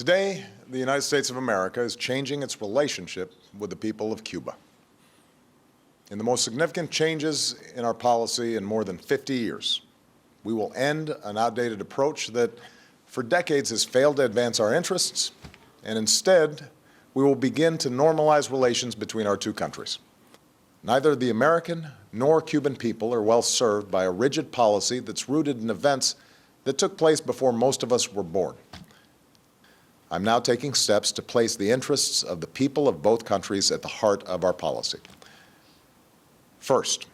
Today, the United States of America is changing its relationship with the people of Cuba. In the most significant changes in our policy in more than 50 years, we will end an outdated approach that for decades has failed to advance our interests, and instead, we will begin to normalize relations between our two countries. Neither the American nor Cuban people are well served by a rigid policy that's rooted in events that took place before most of us were born. I'm now taking steps to place the interests of the people of both countries at the heart of our policy. First,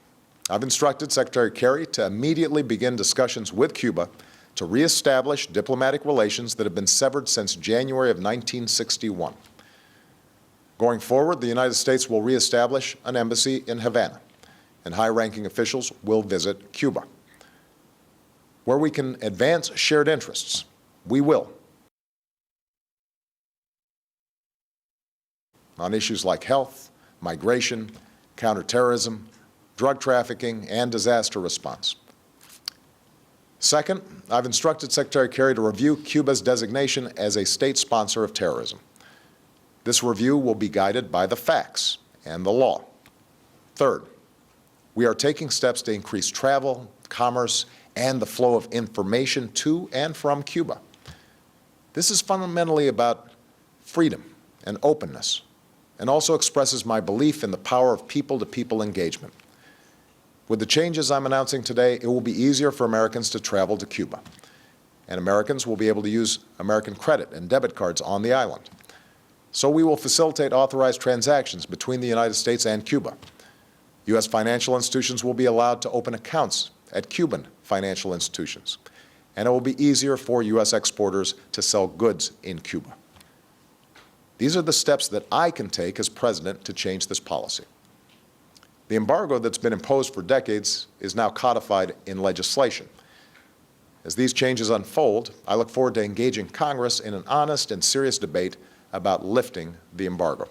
I've instructed Secretary Kerry to immediately begin discussions with Cuba to reestablish diplomatic relations that have been severed since January of 1961. Going forward, the United States will reestablish an embassy in Havana, and high-ranking officials will visit Cuba. Where we can advance shared interests, we will. On issues like health, migration, counterterrorism, drug trafficking, and disaster response. Second, I've instructed Secretary Kerry to review Cuba's designation as a state sponsor of terrorism. This review will be guided by the facts and the law. Third, we are taking steps to increase travel, commerce, and the flow of information to and from Cuba. This is fundamentally about freedom and openness, and also expresses my belief in the power of people-to-people engagement. With the changes I'm announcing today, it will be easier for Americans to travel to Cuba, and Americans will be able to use American credit and debit cards on the island. So we will facilitate authorized transactions between the United States and Cuba. U.S. financial institutions will be allowed to open accounts at Cuban financial institutions, and it will be easier for U.S. exporters to sell goods in Cuba. These are the steps that I can take as president to change this policy. The embargo that's been imposed for decades is now codified in legislation. As these changes unfold, I look forward to engaging Congress in an honest and serious debate about lifting the embargo.